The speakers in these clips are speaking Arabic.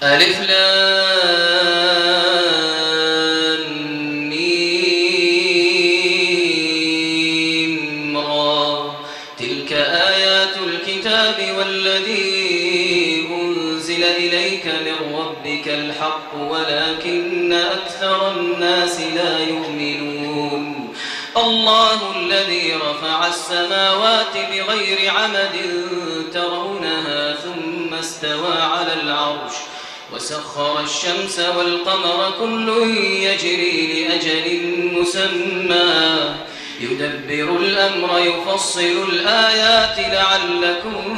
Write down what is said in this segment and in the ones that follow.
ألف لام ميم را تلك آيات الكتاب والذي أنزل إليك من ربك الحق ولكن أكثر الناس لا يؤمنون الله الذي رفع السماوات بغير عمد ترونها ثم استوى على العرش وسخر الشمس والقمر كل يجري لأجل مسمى يدبر الأمر يفصل الآيات لعلكم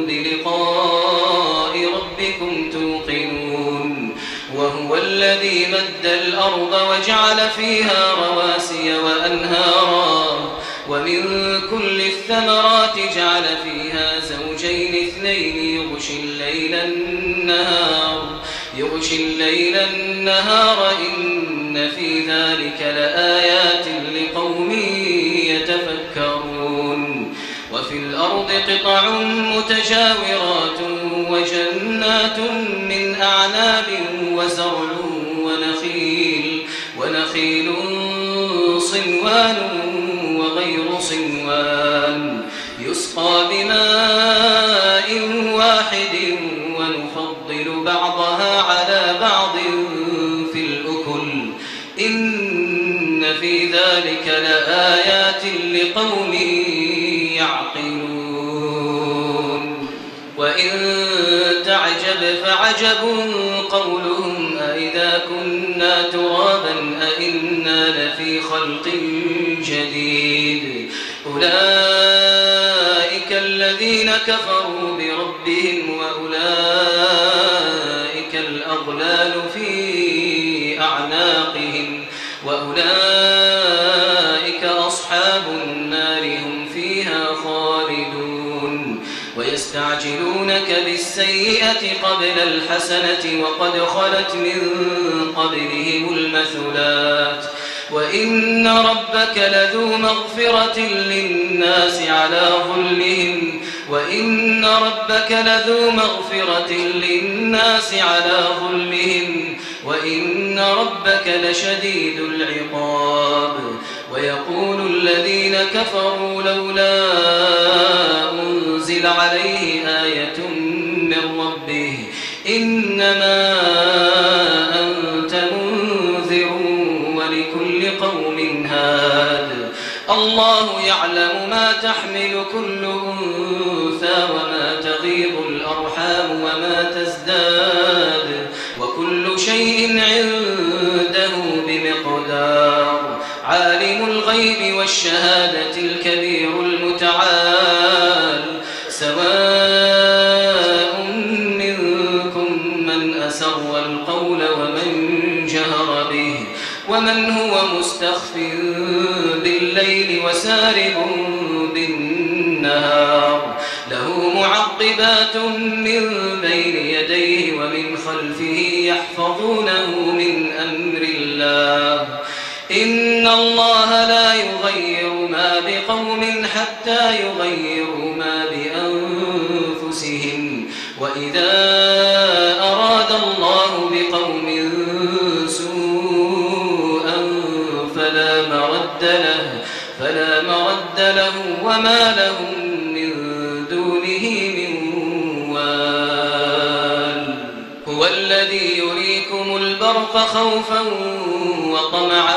بلقاء ربكم توقنون وهو الذي مد الأرض وجعل فيها رواسي وأنهارا ومن كل الثمرات جعل فيها زوجين اثنين يغشي الليل النهار إن في ذلك لآيات لقوم يتفكرون وفي الأرض قطع متجاورات وجنات من أعناب وزرع ونخيل صنوان وغير صنوان يسقى بماء واحد ونفضل بعضها على بعض في الأكل إن في ذلك لآيات لقوم يعقلون وإن تعجب فعجب قولهم أإذا كنا ترابا أإنا لفي خلق جديد أولئك الذين كفروا بربهم وأولئك الأغلال في أعناقهم وأولئك أصحاب النار هم فيها خالدون ويستعجلونك بالسيئة قبل الحسنة وقد خلت من قبلهم المثلات وإن ربك لذو مغفرة للناس على ظلمهم وإن ربك لشديد العقاب ويقول الذين كفروا لولا أنزل عليه آية من ربه إنما أنت منذر ولكل قوم هاد الله يعلم ما تحمل كل أنثى وما تغيض الأرحام وما تزداد وكل شيء عنده بمقدار عالم الغيب والشهادة الكبير المتعال سواء منكم من أسر القول ومن جهر به ومن هو مستخف بالليل وسارب بالنهار له معقبات من بين يديه ومن خلفه يحفظونه من أمر الله إن الله لا يغير ما بقوم حتى يغيروا ما بأنفسهم وإذا أراد الله بقوم سوءا فلا مرد له وما لهم من دونه من وال هو الذي يريكم البرق خوفا وطمعا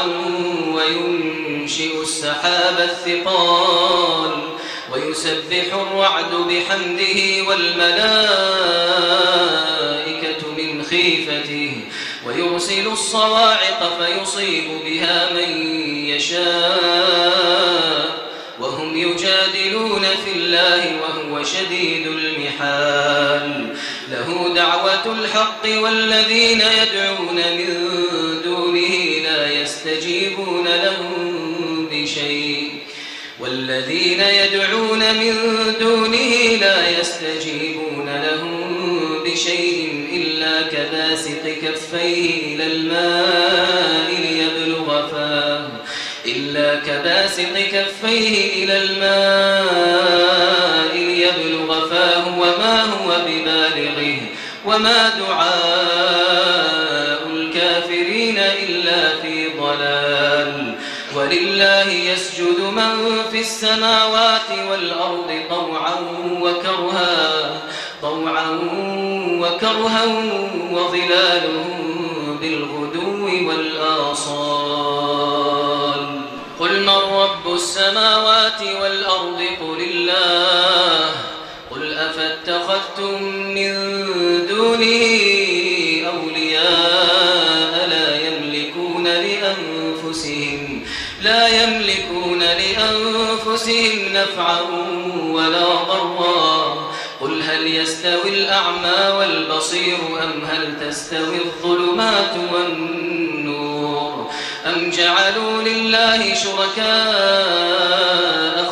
وينشئ السحاب الثقال ويسبح الرعد بحمده والملائكة من خيفته ويرسل الصواعق فيصيب بها من يشاء وهم يجادلون في الله وهو شديد المحال له دعوة الحق والذين يدعون من دونه لا يستجيبون لهم بشيء إلا كباسط كفيه إلى الماء ليبلغ فاه وما هو ببالغه وما دعاء الكافرين إلا في ضلال. ولله يسجد من في السماوات والأرض طوعا وكرها وظلالهم بالغدو والآصال. قل من رب السماوات والأرض قل الله. قل أفاتخذتم من دونه أولياء لا يملكون لأنفسهم نفعا ولا ضرا. قل هل يستوي الأعمى والبصير أم هل تستوي الظلمات والنور أم جعلوا لله شركاء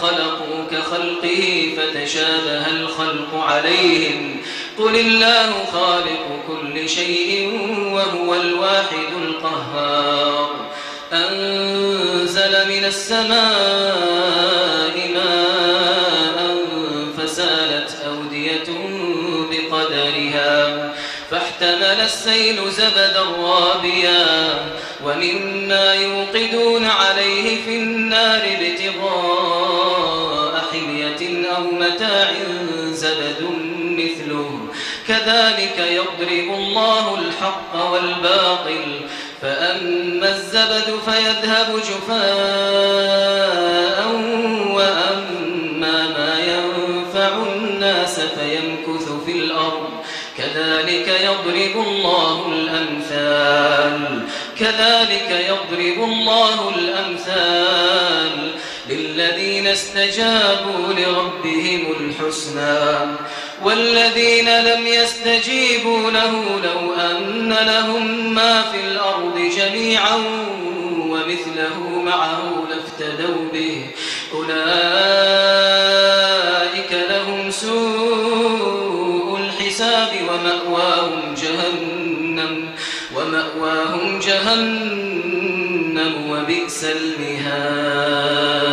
خلقوا كخلقه فتشابه الخلق عليهم. قل الله خالق كل شيء وهو الواحد القهار. أنزل من السماء ماء فسالت أودية بقدرها فاحتمل السيل زبدا رابيا ومما يوقدون عليه في النار ابتغاء حلية أو متاع زبد مثله كذلك يضرب الله الحق والباطل فأما الزبد فيذهب جفاء وأما ما ينفع الناس فيمكث في الأرض كذلك يضرب الله الأمثال للذين استجابوا لربهم الحسنى والذين لم يستجيبوا له لو أن لهم ما في الأرض جميعا ومثله معه لافتدوا به أولئك لهم سوء الحساب ومأواهم جهنم وبئس المهاد.